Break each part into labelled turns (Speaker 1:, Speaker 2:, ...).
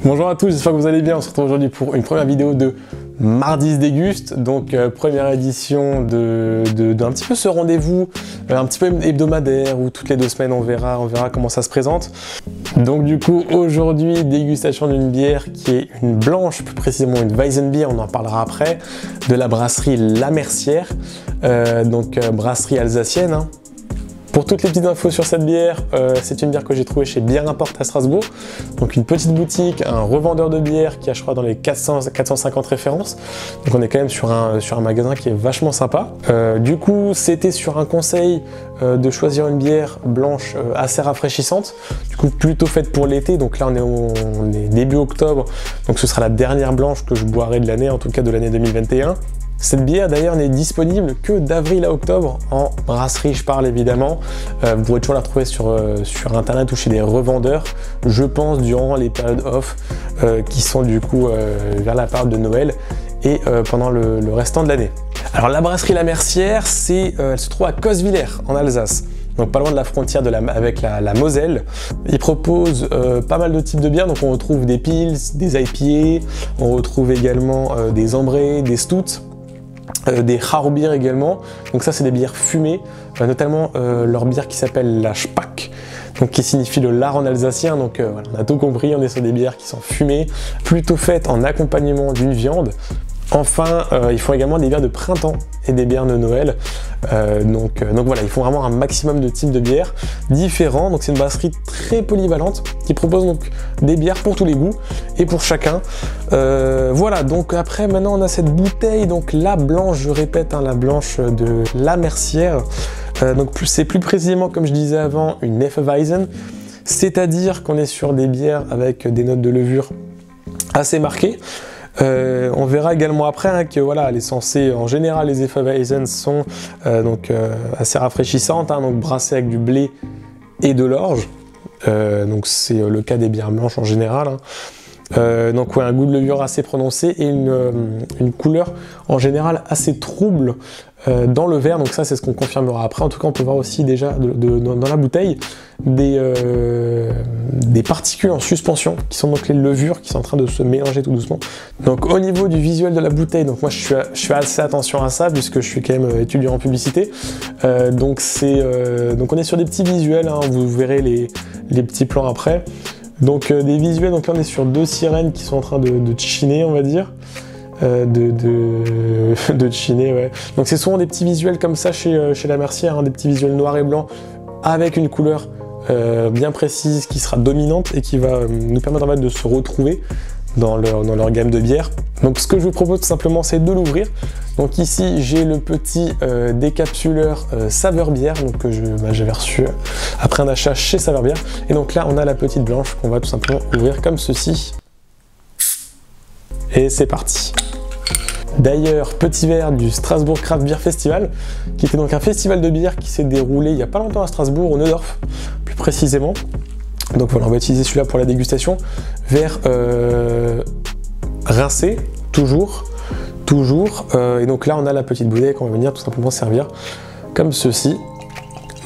Speaker 1: Bonjour à tous, j'espère que vous allez bien. On se retrouve aujourd'hui pour une première vidéo de Mardi se déguste. Donc première édition d'un petit peu ce rendez-vous, un petit peu hebdomadaire où toutes les 2 semaines on verra comment ça se présente. Donc du coup aujourd'hui dégustation d'une bière qui est une blanche, plus précisément une Weizenbier, on en parlera après, de la brasserie La Mercière, brasserie alsacienne. Pour toutes les petites infos sur cette bière, c'est une bière que j'ai trouvée chez Bière Import à Strasbourg. Donc une petite boutique, un revendeur de bière qui a je crois dans les 450 références. Donc on est quand même sur un magasin qui est vachement sympa. Du coup c'était sur un conseil de choisir une bière blanche assez rafraîchissante. Du coup plutôt faite pour l'été. Donc là on est début octobre. Donc ce sera la dernière blanche que je boirai de l'année, en tout cas de l'année 2021. Cette bière d'ailleurs n'est disponible que d'avril à octobre en brasserie, je parle évidemment. Vous pourrez toujours la trouver sur internet ou chez des revendeurs, je pense durant les périodes off qui sont du coup vers la période de Noël et pendant le restant de l'année. Alors la brasserie La Mercière, elle se trouve à Coswiller en Alsace. Donc pas loin de la frontière avec la Moselle. Ils proposent pas mal de types de bières, donc on retrouve des pils, des IPA, on retrouve également des ambrés, des stouts. Des Raubier également, donc ça c'est des bières fumées, notamment leur bière qui s'appelle la Speck, donc qui signifie le lard en alsacien, donc voilà, on a tout compris, on est sur des bières qui sont fumées, plutôt faites en accompagnement d'une viande. Enfin, ils font également des bières de printemps et des bières de Noël. Donc voilà, ils font vraiment un maximum de types de bières différents. Donc c'est une brasserie très polyvalente qui propose donc des bières pour tous les goûts et pour chacun. Voilà, donc après maintenant on a cette bouteille, donc la blanche, je répète, la blanche de La Mercière. Donc c'est plus précisément, comme je disais avant, une Hefeweizen, c'est-à-dire qu'on est sur des bières avec des notes de levure assez marquées. On verra également après que voilà, elle est censée, en général les Hefeweizen sont assez rafraîchissantes, donc brassées avec du blé et de l'orge, donc c'est le cas des bières blanches en général. Donc ouais, un goût de levure assez prononcé et une couleur en général assez trouble dans le verre, donc ça c'est ce qu'on confirmera après. En tout cas on peut voir aussi déjà dans la bouteille des particules en suspension qui sont donc les levures qui sont en train de se mélanger tout doucement. Donc au niveau du visuel de la bouteille, donc moi je fais assez attention à ça puisque je suis quand même étudiant en publicité, donc on est sur des petits visuels, vous verrez les petits plans après. Donc des visuels, donc là on est sur 2 sirènes qui sont en train de chiner, on va dire. De chiner, ouais. Donc c'est souvent des petits visuels comme ça chez La Mercière, des petits visuels noirs et blancs avec une couleur bien précise qui sera dominante et qui va nous permettre en fait de se retrouver dans leur gamme de bières. Donc ce que je vous propose tout simplement c'est de l'ouvrir. Donc ici j'ai le petit décapsuleur Saveur Bière, donc que j'avais reçu après un achat chez Saveur Bière. Et donc là on a la petite blanche qu'on va tout simplement ouvrir comme ceci. Et c'est parti. D'ailleurs, petit verre du Strasbourg Craft Beer Festival, qui était donc un festival de bière qui s'est déroulé il n'y a pas longtemps à Strasbourg, au Neudorf, plus précisément. Donc voilà, on va utiliser celui-là pour la dégustation. Verre rincé, toujours. Et donc là, on a la petite bouteille qu'on va venir tout simplement servir comme ceci.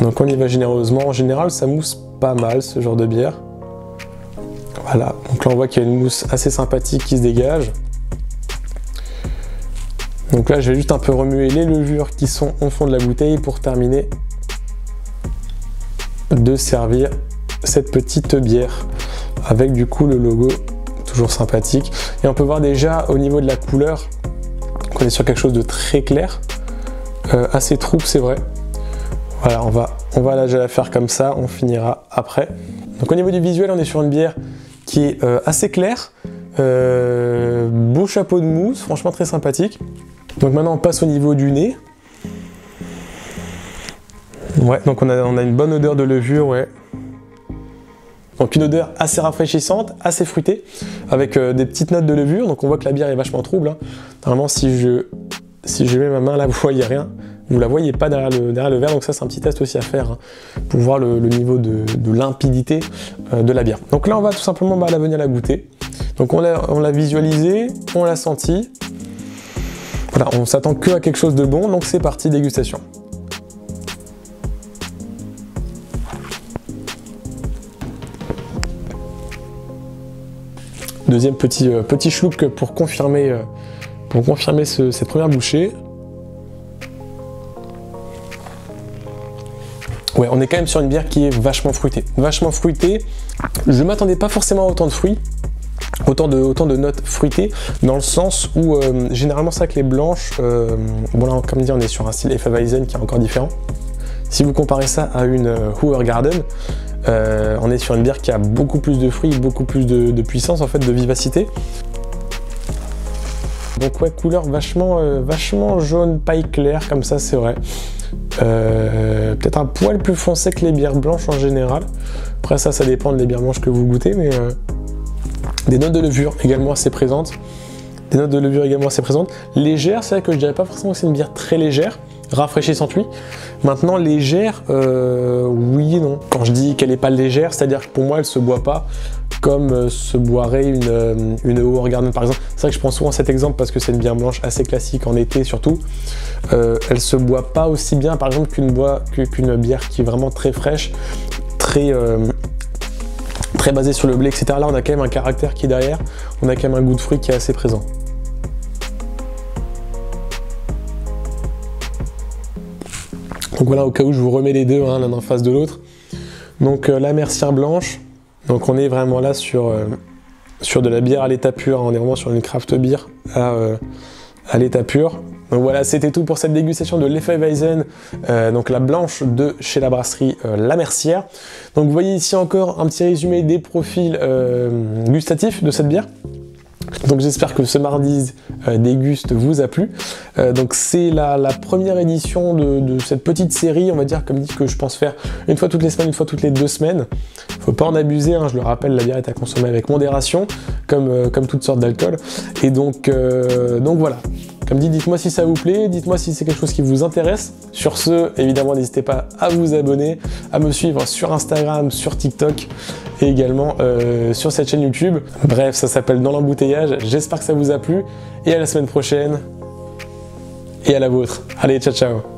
Speaker 1: Donc on y va généreusement. En général, ça mousse pas mal ce genre de bière. Voilà, donc là on voit qu'il y a une mousse assez sympathique qui se dégage. Donc là je vais juste un peu remuer les levures qui sont au fond de la bouteille pour terminer de servir cette petite bière avec du coup le logo toujours sympathique. Et on peut voir déjà au niveau de la couleur qu'on est sur quelque chose de très clair, assez trouble c'est vrai. Voilà, on va là, je vais la faire comme ça, on finira après. Donc au niveau du visuel on est sur une bière qui est assez clair, beau chapeau de mousse, franchement très sympathique. Donc maintenant on passe au niveau du nez. Ouais, donc on a une bonne odeur de levure, ouais. Donc une odeur assez rafraîchissante, assez fruitée, avec des petites notes de levure. Donc on voit que la bière est vachement trouble. Normalement si je mets ma main là, vous voyez rien. Vous la voyez pas derrière le verre, donc ça c'est un petit test aussi à faire pour voir le niveau de limpidité de la bière. Donc là on va tout simplement la venir la goûter. Donc on l'a visualisé, on l'a senti. Voilà, on s'attend que à quelque chose de bon, donc c'est parti, dégustation. Deuxième petit schluck pour confirmer cette première bouchée. Ouais, on est quand même sur une bière qui est vachement fruitée. Vachement fruitée. Je m'attendais pas forcément à autant de fruits, autant de notes fruitées, dans le sens où généralement c'est vrai que les blanches, bon là comme dit on est sur un style Hefeweizen qui est encore différent. Si vous comparez ça à une Hoegaarden, on est sur une bière qui a beaucoup plus de fruits, beaucoup plus de puissance en fait, de vivacité. Donc ouais, couleur vachement jaune paille claire comme ça, c'est vrai. Peut-être un poil plus foncé que les bières blanches en général. Après ça dépend des bières blanches que vous goûtez, mais des notes de levure également assez présentes. Légère, c'est vrai que je dirais pas forcément que c'est une bière très légère, rafraîchissante oui. Maintenant légère, oui et non. Quand je dis qu'elle est pas légère, c'est-à-dire que pour moi elle se boit pas comme se boirait une Hoegaarden par exemple. C'est vrai que je prends souvent cet exemple parce que c'est une bière blanche assez classique en été surtout. Elle se boit pas aussi bien par exemple qu'une bière qui est vraiment très fraîche, très basée sur le blé, etc. Là on a quand même un caractère qui est derrière, on a quand même un goût de fruit qui est assez présent. Donc voilà, au cas où je vous remets les deux, hein, l'un en face de l'autre. Donc la Mercière blanche, donc on est vraiment là sur de la bière à l'état pur, hein, on est vraiment sur une craft beer à l'état pur. Donc voilà, c'était tout pour cette dégustation de l'Hefeweizen, donc la blanche de chez la brasserie La Mercière. Donc vous voyez ici encore un petit résumé des profils gustatifs de cette bière. Donc j'espère que ce mardi déguste vous a plu. Donc c'est la première édition de cette petite série, on va dire, comme dit, que je pense faire une fois toutes les semaines, une fois toutes les 2 semaines. Faut pas en abuser, hein, je le rappelle, la bière est à consommer avec modération, comme toutes sortes d'alcool. Et donc voilà. Comme dit, dites-moi si ça vous plaît, dites-moi si c'est quelque chose qui vous intéresse. Sur ce, évidemment, n'hésitez pas à vous abonner, à me suivre sur Instagram, sur TikTok et également sur cette chaîne YouTube. Bref, ça s'appelle Dans l'embouteillage. J'espère que ça vous a plu et à la semaine prochaine et à la vôtre. Allez, ciao ciao.